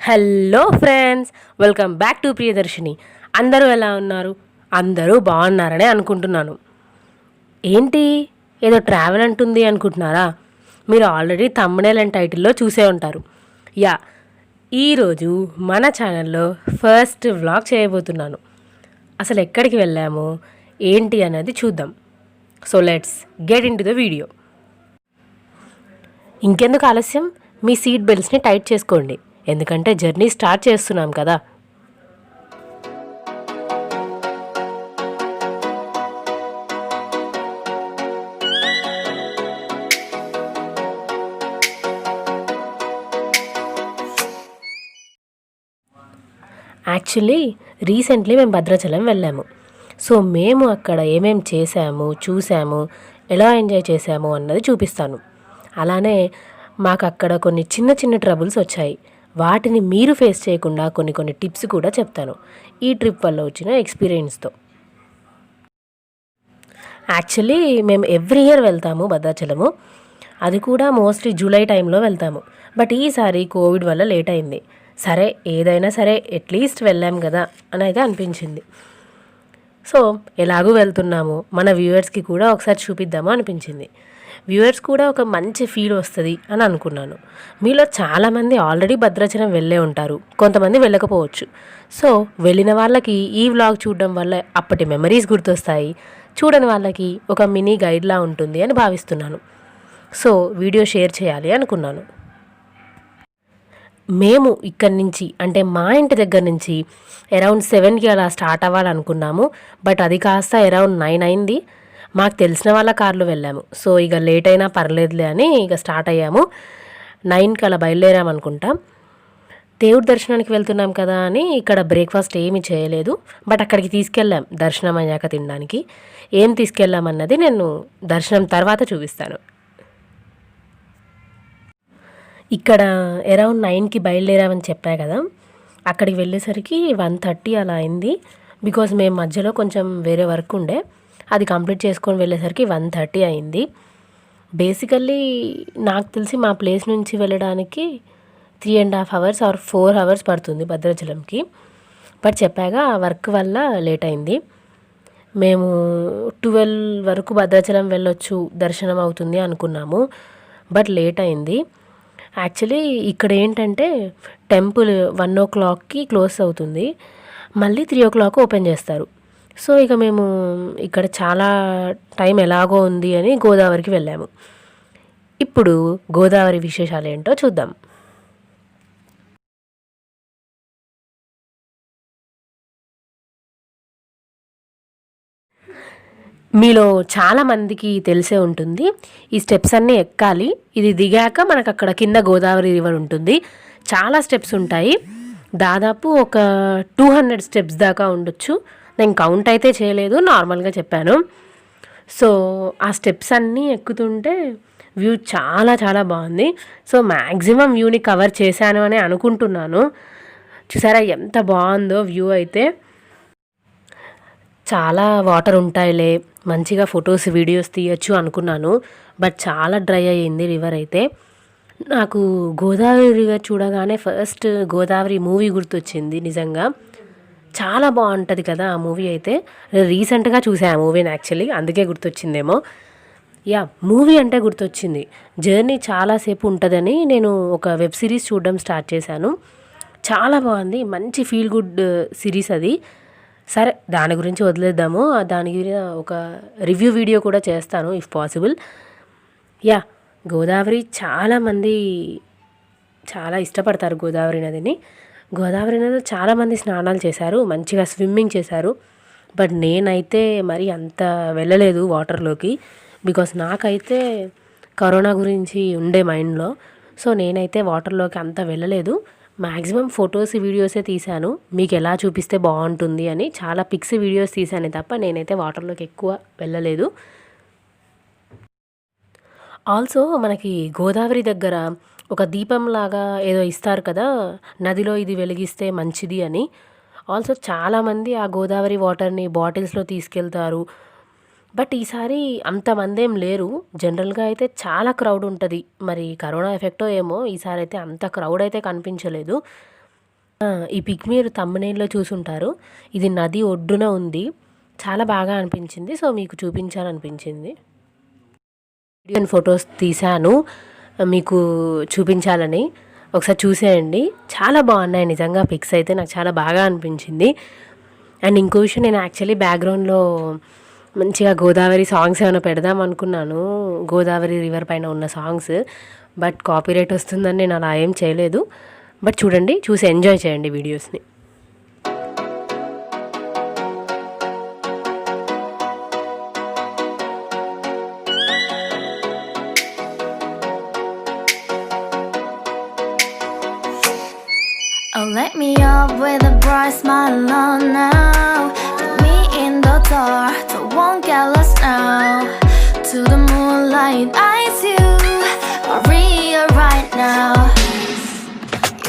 Hello friends, welcome back to Priyadarshini. అందరూ ఎలా ఉన్నారు? అందరూ బాగున్నారనే అనుకుంటున్నాను. ఏంటి ఏదో ట్రావెల్ అంటుంది అనుకుంటున్నారా? మీరు ఆల్రెడీ థంబ్నెయిల్ అండ్ టైటిల్లో చూసే ఉంటారు. యా, ఈరోజు మన ఛానల్లో ఫస్ట్ వ్లాగ్ చేయబోతున్నాను. అసలు ఎక్కడికి వెళ్ళాము ఏంటి అనేది చూద్దాం. So let's get in to the video. ఇంకెందుకు ఆలస్యం, మీ సీట్ బెల్ట్స్ని టైట్ చేసుకోండి, ఎందుకంటే జర్నీ స్టార్ట్ చేస్తున్నాం కదా. యాక్చువల్లీ రీసెంట్లీ మేము భద్రాచలం వెళ్ళాము. సో మేము అక్కడ ఏమేమి చేసాము, చూసాము, ఎలా ఎంజాయ్ చేసాము అన్నది చూపిస్తాను. అలానే మాకు అక్కడ కొన్ని చిన్న చిన్న ట్రబుల్స్ వచ్చాయి, వాటిని మీరు ఫేస్ చేయకుండా కొన్ని టిప్స్ కూడా చెప్తాను ఈ ట్రిప్ వల్ల వచ్చిన ఎక్స్పీరియన్స్తో. యాక్చువల్లీ మేము ఎవ్రీ ఇయర్ వెళ్తాము భద్రాచలము, అది కూడా మోస్ట్లీ జూలై టైంలో వెళ్తాము. బట్ ఈసారి కోవిడ్ వల్ల లేట్ అయింది. సరే, ఏదైనా సరే అట్లీస్ట్ వెళ్ళాం కదా అని అయితే అనిపించింది. సో ఎలాగూ వెళ్తున్నాము, మన వ్యూవర్స్కి కూడా ఒకసారి చూపిద్దాము అనిపించింది. వ్యూవర్స్ కూడా ఒక మంచి ఫీల్ వస్తుంది అని అనుకున్నాను. మీలో చాలామంది ఆల్రెడీ భద్రాచలం వెళ్ళే ఉంటారు, కొంతమంది వెళ్ళకపోవచ్చు. సో వెళ్ళిన వాళ్ళకి ఈ వ్లాగ్ చూడడం వల్ల అప్పటి మెమరీస్ గుర్తొస్తాయి, చూడని వాళ్ళకి ఒక మినీ గైడ్లా ఉంటుంది అని భావిస్తున్నాను. సో వీడియో షేర్ చేయాలి అనుకున్నాను. మేము ఇక్కడి నుంచి, అంటే మా ఇంటి దగ్గర నుంచి అరౌండ్ 7కి అలా స్టార్ట్ అవ్వాలనుకున్నాము. బట్ అది కాస్త అరౌండ్ 9 అయింది. మాకు తెలిసిన వాళ్ళ కార్లో వెళ్ళాము. సో ఇక లేట్ అయినా పర్లేదులే అని ఇక స్టార్ట్ అయ్యాము. 9కి అలా బయలుదేరామనుకుంటా. దేవుడి దర్శనానికి వెళ్తున్నాం కదా అని ఇక్కడ బ్రేక్ఫాస్ట్ ఏమీ చేయలేదు, బట్ అక్కడికి తీసుకెళ్ళాం దర్శనం అయ్యాక తినడానికి. ఏం తీసుకెళ్ళామన్నది నేను దర్శనం తర్వాత చూపిస్తాను. ఇక్కడ అరౌండ్ 9కి బయలుదేరామని చెప్పా కదా, అక్కడికి వెళ్ళేసరికి 1:30 అలా అయింది. బికాజ్ మేము మధ్యలో కొంచెం వేరే వర్క్ ఉండే, అది కంప్లీట్ చేసుకొని వెళ్ళేసరికి 1:30 అయింది. బేసికల్లీ నాకు తెలిసి మా ప్లేస్ నుంచి వెళ్ళడానికి 3.5 అవర్స్ ఆర్ 4 అవర్స్ పడుతుంది భద్రాచలంకి. బట్ చెప్పాగా వర్క్ వల్ల లేట్ అయింది. మేము 12 వరకు భద్రాచలం వెళ్ళొచ్చు, దర్శనం అవుతుంది అనుకున్నాము, బట్ లేట్ అయింది. యాక్చువల్లీ ఇక్కడ ఏంటంటే టెంపుల్ 1 o'clockకి క్లోజ్ అవుతుంది, మళ్ళీ 3 o'clock ఓపెన్ చేస్తారు. సో ఇక మేము ఇక్కడ చాలా టైం ఎలాగో ఉంది అని గోదావరికి వెళ్ళాము. ఇప్పుడు గోదావరి విశేషాలు ఏంటో చూద్దాం. మీలో చాలామందికి తెలిసే ఉంటుంది, ఈ స్టెప్స్ అన్నీ ఎక్కాలి. ఇది దిగాక మనకు అక్కడ కింద గోదావరి రివర్ ఉంటుంది. చాలా స్టెప్స్ ఉంటాయి, దాదాపు ఒక 200 స్టెప్స్ దాకా ఉండొచ్చు. నేను కౌంట్ అయితే చేయలేదు, నార్మల్గా చెప్పాను. సో ఆ స్టెప్స్ అన్నీ ఎక్కుతుంటే వ్యూ చాలా చాలా బాగుంది. సో మ్యాక్సిమం వ్యూని కవర్ చేశాను అని అనుకుంటున్నాను. చూసారా ఎంత బాగుందో వ్యూ అయితే. చాలా వాటర్ ఉంటాయిలే, మంచిగా ఫొటోస్ వీడియోస్ తీయచ్చు అనుకున్నాను, బట్ చాలా డ్రై అయ్యింది రివర్ అయితే. నాకు గోదావరి రివర్ చూడగానే ఫస్ట్ గోదావరి మూవీ గుర్తొచ్చింది. నిజంగా చాలా బాగుంటుంది కదా ఆ మూవీ అయితే. రీసెంట్గా చూసా ఆ మూవీని యాక్చువల్లీ, అందుకే గుర్తొచ్చిందేమో. యా, మూవీ అంటే గుర్తొచ్చింది. జర్నీ చాలాసేపు ఉంటుందని నేను ఒక వెబ్ సిరీస్ చూడడం స్టార్ట్ చేశాను. చాలా బాగుంది, మంచి ఫీల్ గుడ్ సిరీస్ అది. సరే, దాని గురించి వదిలేద్దాము. దాని గురించి ఒక రివ్యూ వీడియో కూడా చేస్తాను ఇఫ్ పాసిబుల్. యా, గోదావరి చాలామంది చాలా ఇష్టపడతారు గోదావరి నదిని. గోదావరి నదిలో చాలామంది స్నానాలు చేశారు, మంచిగా స్విమ్మింగ్ చేశారు. బట్ నేనైతే మరి అంత వెళ్ళలేదు వాటర్లోకి, బికాస్ నాకైతే కరోనా గురించి ఉండే మైండ్లో. సో నేనైతే వాటర్లోకి అంత వెళ్ళలేదు. మ్యాక్సిమం ఫొటోస్ వీడియోసే తీశాను, మీకు ఎలా చూపిస్తే బాగుంటుంది అని. చాలా పిక్స్ వీడియోస్ తీశాను తప్ప నేనైతే వాటర్లోకి ఎక్కువ వెళ్ళలేదు. ఆల్సో మనకి గోదావరి దగ్గర ఒక దీపంలాగా ఏదో ఇస్తారు కదా, నదిలో ఇది వెలిగిస్తే మంచిది అని. ఆల్సో చాలామంది ఆ గోదావరి వాటర్ని బాటిల్స్లో తీసుకెళ్తారు. బట్ ఈసారి అంతమంది ఏం లేరు. జనరల్గా అయితే చాలా క్రౌడ్ ఉంటుంది, మరి కరోనా ఎఫెక్టో ఏమో ఈసారి అయితే అంత క్రౌడ్ అయితే కనిపించలేదు. ఈ పిక్ మీరు తమ్మునేల్లో చూసుంటారు. ఇది నది ఒడ్డున ఉంది. చాలా బాగా అనిపించింది. సో మీకు చూపించాలనిపించింది. వీడియో ఫొటోస్ తీశాను మీకు చూపించాలని. ఒకసారి చూసేయండి. చాలా బాగున్నాయి నిజంగా పిక్స్ అయితే నాకు చాలా బాగా అనిపించింది. అండ్ ఇంకో విషయం, నేను యాక్చువల్లీ బ్యాక్గ్రౌండ్లో మంచిగా గోదావరి సాంగ్స్ ఏమైనా పెడదాం అనుకున్నాను, గోదావరి రివర్ పైన ఉన్న సాంగ్స్. బట్ కాపీరైట్ వస్తుందని నేను అలా ఏం చేయలేదు. బట్ చూడండి, చూసి ఎంజాయ్ చేయండి వీడియోస్ని. Oh, let me up with a bright smile on now. Put me in the dark, so won't get lost now. To the moonlight, eyes you, Maria right now.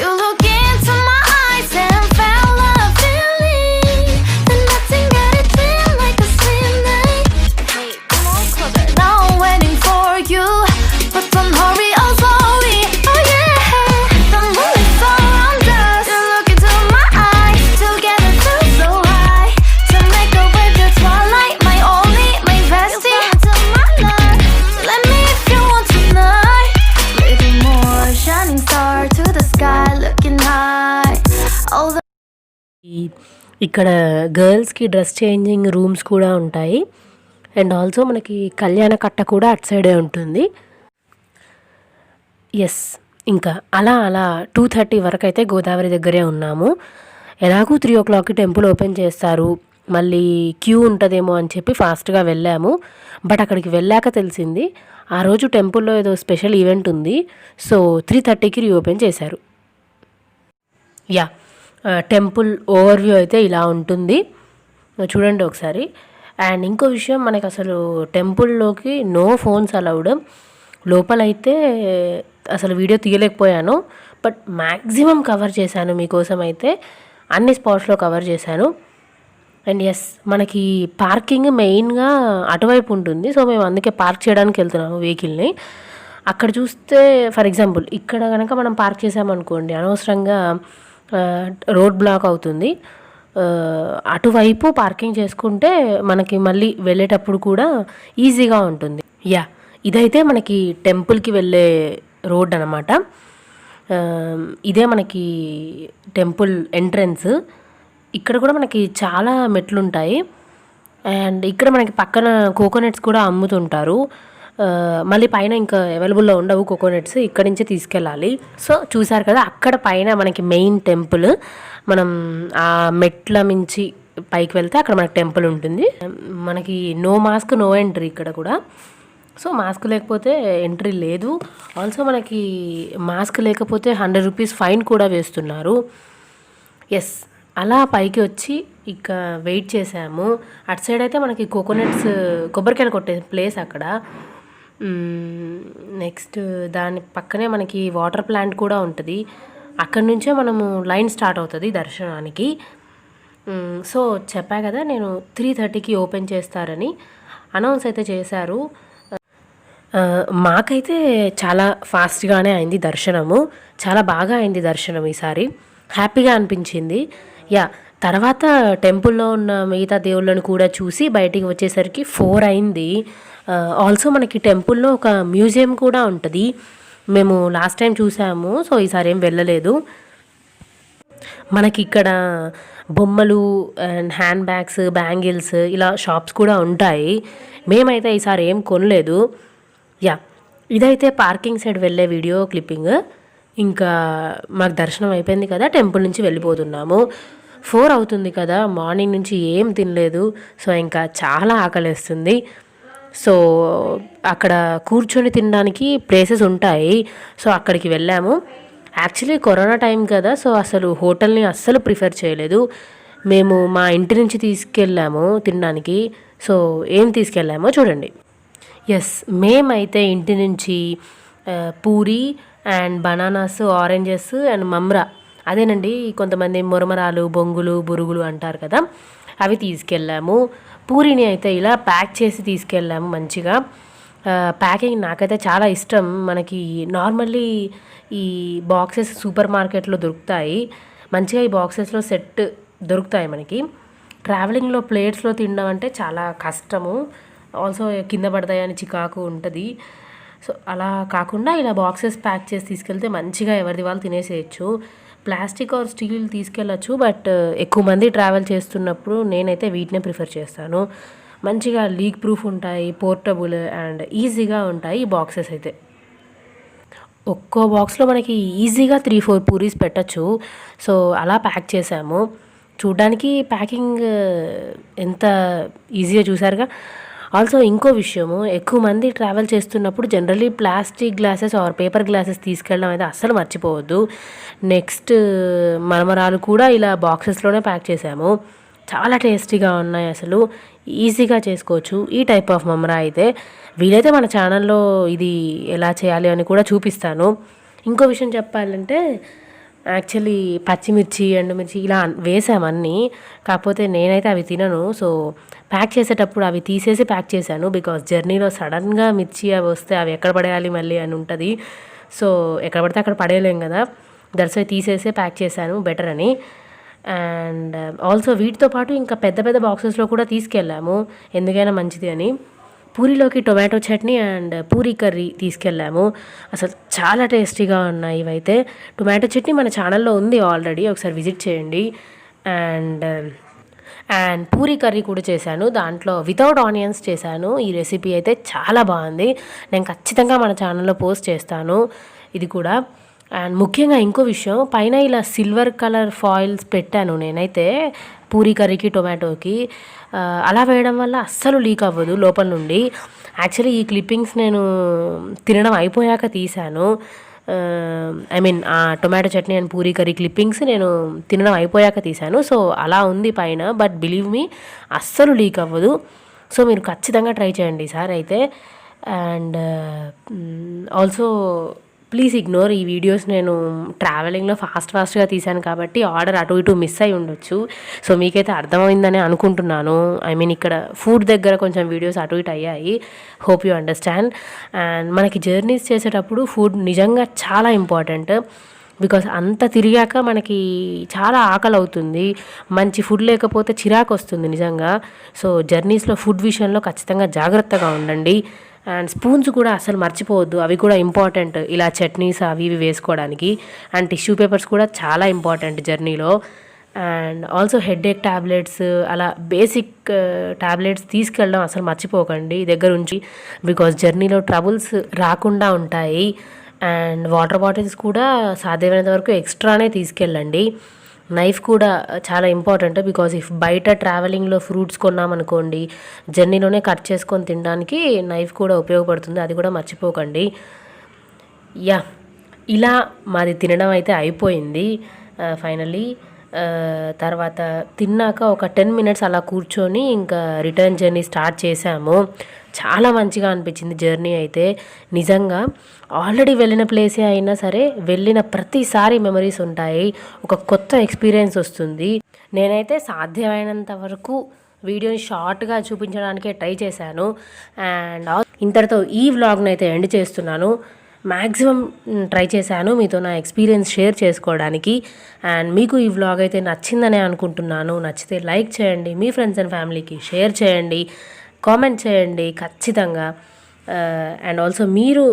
You look into my eyes and felt a feeling that nothing got it feel like a slim night. Hey, come on closer, now I'm waiting for you, but don't hurry, oh slowly. Oh yeah, the moonlight surrounds us. You look into my eyes, together feel so high. To make a way through twilight, my only, my bestie. You fall into my life, let me if you want tonight. Little more shining star to the sky, looking high. All the ఇక్కడ గర్ల్స్కి dress changing rooms కూడా ఉంటాయి. And also మనకి కళ్యాణ కట్ట కూడా అటు సైడే ఉంటుంది. ఎస్, ఇంకా అలా 2:30 వరకు అయితే గోదావరి దగ్గరే ఉన్నాము. ఎలాగూ 3 o'clockకి టెంపుల్ ఓపెన్ చేస్తారు, మళ్ళీ క్యూ ఉంటుందేమో అని చెప్పి ఫాస్ట్గా వెళ్ళాము. బట్ అక్కడికి వెళ్ళాక తెలిసింది ఆ రోజు టెంపుల్లో ఏదో స్పెషల్ ఈవెంట్ ఉంది. సో 3:30కి రీఓపెన్ చేశారు. యా, టెంపుల్ ఓవర్వ్యూ అయితే ఇలా ఉంటుంది, చూడండి ఒకసారి. అండ్ ఇంకో విషయం, మనకి అసలు టెంపుల్లోకి నో ఫోన్స్ అలౌడ్. లోపలైతే అసలు వీడియో తీయలేకపోయాను, బట్ మ్యాక్సిమం కవర్ చేశాను మీకోసం. అయితే అన్ని స్పాట్స్లో కవర్ చేశాను. అండ్ ఎస్, మనకి పార్కింగ్ మెయిన్గా అటువైపు ఉంటుంది. సో మేము అందుకే పార్క్ చేయడానికి వెళ్తున్నాము వెహికల్ని. అక్కడ చూస్తే ఫర్ ఎగ్జాంపుల్ ఇక్కడ కనుక మనం పార్క్ చేసామనుకోండి, అనవసరంగా రోడ్ బ్లాక్ అవుతుంది. అటువైపు పార్కింగ్ చేసుకుంటే మనకి మళ్ళీ వెళ్ళేటప్పుడు కూడా ఈజీగా ఉంటుంది. యా, ఇదైతే మనకి టెంపుల్కి వెళ్ళే రోడ్ అనమాట. ఇదే మనకి టెంపుల్ ఎంట్రన్స్. ఇక్కడ కూడా మనకి చాలా మెట్లు ఉంటాయి. అండ్ ఇక్కడ మనకి పక్కన కోకోనట్స్ కూడా అమ్ముతుంటారు. మళ్ళీ పైన ఇంకా అవైలబుల్లో ఉండవు కోకోనట్స్, ఇక్కడి నుంచే తీసుకెళ్ళాలి. సో చూసారు కదా, అక్కడ పైన మనకి మెయిన్ టెంపుల్. మనం ఆ మెట్ల మించి పైకి వెళ్తే అక్కడ మనకి టెంపుల్ ఉంటుంది. మనకి నో మాస్క్ నో ఎంట్రీ ఇక్కడ కూడా. సో మాస్క్ లేకపోతే ఎంట్రీ లేదు. ఆల్సో మనకి మాస్క్ లేకపోతే 100 రూపీస్ ఫైన్ కూడా వేస్తున్నారు. ఎస్, అలా పైకి వచ్చి ఇక వెయిట్ చేసాము. అటు సైడ్ అయితే మనకి కోకోనట్స్, కొబ్బరికాయలు కొట్టే ప్లేస్ అక్కడ. నెక్స్ట్ దాని పక్కనే మనకి వాటర్ ప్లాంట్ కూడా ఉంటుంది. అక్కడి నుంచే మనము లైన్ స్టార్ట్ అవుతుంది దర్శనానికి. సో చెప్పా కదా నేను 3:30కి ఓపెన్ చేస్తారని అనౌన్స్ అయితే చేశారు. మాకైతే చాలా ఫాస్ట్గానే అయింది దర్శనము, చాలా బాగా అయింది దర్శనం ఈసారి. హ్యాపీగా అనిపించింది. యా, తర్వాత టెంపుల్లో ఉన్న మిగతా దేవుళ్ళను కూడా చూసి బయటికి వచ్చేసరికి 4 అయింది. ఆల్సో మనకి టెంపుల్లో ఒక మ్యూజియం కూడా ఉంటుంది. మేము లాస్ట్ టైం చూసాము, సో ఈసారి ఏం వెళ్ళలేదు. మనకి ఇక్కడ బొమ్మలు అండ్ హ్యాండ్ బ్యాగ్స్, బ్యాంగిల్స్ ఇలా షాప్స్ కూడా ఉంటాయి. మేమైతే ఈసారి ఏం కొనలేదు. యా, ఇదైతే పార్కింగ్ సైడ్ వెళ్ళే వీడియో క్లిప్పింగ్. ఇంకా మాకు దర్శనం అయిపోయింది కదా, టెంపుల్ నుంచి వెళ్ళిపోతున్నాము. 4 అవుతుంది కదా, మార్నింగ్ నుంచి ఏం తినలేదు. సో ఇంకా చాలా ఆకలిస్తుంది. సో అక్కడ కూర్చొని తినడానికి ప్లేసెస్ ఉంటాయి. సో అక్కడికి వెళ్ళాము. యాక్చువల్లీ కరోనా టైం కదా, సో అసలు హోటల్ని అస్సలు ప్రిఫర్ చేయలేదు. మేము మా ఇంటి నుంచి తీసుకెళ్ళాము తినడానికి. సో ఏం తీసుకెళ్ళామో చూడండి. ఎస్, మేమైతే ఇంటి నుంచి puri and bananas, oranges and mamra, అదేనండి కొంతమంది మురమరాలు, బొంగులు, బురుగులు అంటారు కదా, అవి తీసుకెళ్ళాము. పూరిని అయితే ఇలా ప్యాక్ చేసి తీసుకెళ్ళాము మంచిగా. ప్యాకింగ్ నాకైతే చాలా ఇష్టం. మనకి నార్మల్లీ ఈ బాక్సెస్ సూపర్ మార్కెట్లో దొరుకుతాయి, మంచిగా ఈ బాక్సెస్లో సెట్ దొరుకుతాయి మనకి. ట్రావెలింగ్లో ప్లేట్స్లో తినడం అంటే చాలా కష్టము, ఆల్సో కింద పడతాయని చికాకు ఉంటుంది. సో అలా కాకుండా ఇలా బాక్సెస్ ప్యాక్ చేసి తీసుకెళ్తే మంచిగా ఎవరిది వాళ్ళు తినేసేయచ్చు. ప్లాస్టిక్ ఆర్ స్టీల్ తీసుకెళ్ళచ్చు, బట్ ఎక్కువ మంది ట్రావెల్ చేస్తున్నప్పుడు నేనైతే వీటినే ప్రిఫర్ చేస్తాను. మంచిగా లీక్ ప్రూఫ్ ఉంటాయి, పోర్టబుల్ అండ్ ఈజీగా ఉంటాయి ఈ బాక్సెస్ అయితే. ఒక్కో బాక్స్లో మనకి ఈజీగా 3-4 పూరీస్ పెట్టచ్చు. సో అలా ప్యాక్ చేసాము. చూడ్డానికి ప్యాకింగ్ ఎంత ఈజీగా చూసారుగా. ఆల్సో ఇంకో విషయము, ఎక్కువ మంది ట్రావెల్ చేస్తున్నప్పుడు generally plastic glasses are paper glasses తీసుకెళ్ళడం అయితే అస్సలు మర్చిపోవద్దు. నెక్స్ట్ మరమరాలు కూడా ఇలా బాక్సెస్లోనే ప్యాక్ చేసాము. చాలా టేస్టీగా ఉన్నాయి, అసలు ఈజీగా చేసుకోవచ్చు ఈ టైప్ ఆఫ్ మమరా అయితే. వీలైతే మన ఛానల్లో ఇది ఎలా చేయాలి అని కూడా చూపిస్తాను. ఇంకో విషయం చెప్పాలంటే, యాక్చువల్లీ పచ్చిమిర్చి, ఎండుమిర్చి ఇలా వేసామన్నీ, కాకపోతే నేనైతే అవి తినను. సో ప్యాక్ చేసేటప్పుడు అవి తీసేసి ప్యాక్ చేశాను, బికాజ్ జర్నీలో సడన్గా మిర్చి అవి వస్తే అవి ఎక్కడ పడేయాలి మళ్ళీ అని ఉంటుంది. సో ఎక్కడ పడితే అక్కడ పడేయలేం కదా, దర్శనం తీసేసే ప్యాక్ చేశాను బెటర్ అని. అండ్ ఆల్సో వీటితో పాటు ఇంకా పెద్ద పెద్ద బాక్సెస్లో కూడా తీసుకెళ్ళాము, ఎందుకైనా మంచిది అని. పూరీలోకి tomato chutney and puri curry తీసుకెళ్ళాము. అసలు చాలా టేస్టీగా ఉన్నాయి ఇవైతే. టొమాటో చట్నీ మన ఛానల్లో ఉంది ఆల్రెడీ, ఒకసారి విజిట్ చేయండి. అండ్ పూరీ కర్రీ కూడా చేశాను, దాంట్లో వితౌట్ ఆనియన్స్ చేశాను. ఈ రెసిపీ అయితే చాలా బాగుంది, నేను ఖచ్చితంగా మన ఛానల్లో పోస్ట్ చేస్తాను ఇది కూడా. అండ్ ముఖ్యంగా ఇంకో విషయం, పైన ఇలా సిల్వర్ కలర్ ఫాయిల్స్ పెట్టాను నేనైతే పూరీ కర్రీకి, టొమాటోకి. అలా వేయడం వల్ల అస్సలు లీక్ అవ్వదు లోపల నుండి. యాక్చువల్లీ ఈ క్లిప్పింగ్స్ నేను తినడం అయిపోయాక తీశాను. ఐ మీన్ ఆ tomato chutney and puri curry clippings నేను తినడం అయిపోయాక తీశాను. సో అలా ఉంది పైన, బట్ బిలీవ్ మీ అస్సలు లీక్ అవ్వదు. సో మీరు ఖచ్చితంగా ట్రై చేయండి ఈసారి అయితే. అండ్ ఆల్సో ప్లీజ్ ఇగ్నోర్ ఈ వీడియోస్, నేను ట్రావెలింగ్లో ఫాస్ట్గా తీశాను కాబట్టి ఆర్డర్ అటు ఇటు మిస్ అయి ఉండొచ్చు. సో మీకైతే అర్థమైందని అనుకుంటున్నాను. ఐ మీన్ ఇక్కడ ఫుడ్ దగ్గర కొంచెం వీడియోస్ అటు ఇటు అయ్యాయి, హోప్ యూ అండర్స్టాండ్. అండ్ మనకి జర్నీస్ చేసేటప్పుడు ఫుడ్ నిజంగా చాలా ఇంపార్టెంట్, బికాస్ అంత తిరిగాక మనకి చాలా ఆకలి అవుతుంది, మంచి ఫుడ్ లేకపోతే చిరాకు వస్తుంది నిజంగా. సో జర్నీస్లో ఫుడ్ విషయంలో ఖచ్చితంగా జాగ్రత్తగా ఉండండి. అండ్ స్పూన్స్ కూడా అసలు మర్చిపోవద్దు, అవి కూడా ఇంపార్టెంట్ ఇలా చట్నీస్ అవి ఇవి వేసుకోవడానికి. అండ్ టిష్యూ పేపర్స్ కూడా చాలా ఇంపార్టెంట్ జర్నీలో. అండ్ ఆల్సో హెడేక్ ట్యాబ్లెట్స్, అలా బేసిక్ ట్యాబ్లెట్స్ తీసుకెళ్ళడం అసలు మర్చిపోకండి దగ్గర ఉంచి, బికాజ్ జర్నీలో ట్రబుల్స్ రాకుండా ఉంటాయి. అండ్ వాటర్ బాటిల్స్ కూడా సాధ్యమైనంత వరకు ఎక్స్ట్రానే తీసుకెళ్ళండి. నైఫ్ కూడా చాలా ఇంపార్టెంట్, బికాజ్ ఇఫ్ బయట ట్రావెలింగ్లో ఫ్రూట్స్ కొన్నామనుకోండి, జర్నీలోనే కట్ చేసుకొని తినడానికి నైఫ్ కూడా ఉపయోగపడుతుంది, అది కూడా మర్చిపోకండి. యా, ఇలా మాది తినడం అయితే అయిపోయింది ఫైనల్లీ. తర్వాత తిన్నాక ఒక 10 minutes అలా కూర్చొని ఇంకా రిటర్న్ జర్నీ స్టార్ట్ చేసాము. చాలా మంచిగా అనిపించింది జర్నీ అయితే నిజంగా. ఆల్రెడీ వెళ్ళిన ప్లేసే అయినా సరే వెళ్ళిన ప్రతిసారి మెమరీస్ ఉంటాయి, ఒక కొత్త ఎక్స్పీరియన్స్ వస్తుంది. నేనైతే సాధ్యమైనంత వరకు వీడియోని షార్ట్గా చూపించడానికే ట్రై చేశాను. అండ్ ఇంతటితో ఈ వ్లాగ్ని అయితే ఎండ్ చేస్తున్నాను. మ్యాక్సిమం ట్రై చేశాను మీతో నా ఎక్స్పీరియన్స్ షేర్ చేసుకోవడానికి. అండ్ మీకు ఈ వ్లాగ్ అయితే నచ్చిందనే అనుకుంటున్నాను. నచ్చితే లైక్ చేయండి, మీ ఫ్రెండ్స్ అండ్ ఫ్యామిలీకి షేర్ చేయండి, కామెంట్ చేయండి ఖచ్చితంగా. అండ్ ఆల్సో మీరు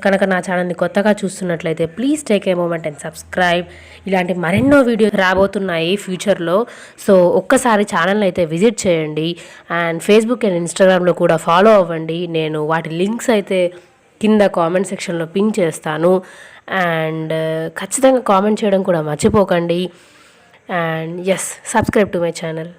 కనుక నా ఛానల్ని కొత్తగా చూస్తున్నట్లయితే please take a moment and subscribe. ఇలాంటి మరెన్నో వీడియోస్ రాబోతున్నాయి ఫ్యూచర్లో. సో ఒక్కసారి ఛానల్ని అయితే విజిట్ చేయండి. అండ్ ఫేస్బుక్ అండ్ ఇన్స్టాగ్రామ్లో కూడా ఫాలో అవ్వండి. నేను వాటి లింక్స్ అయితే కింద కామెంట్ సెక్షన్లో పిన్ చేస్తాను. అండ్ ఖచ్చితంగా కామెంట్ చేయడం కూడా మర్చిపోకండి. And yes, subscribe to my channel.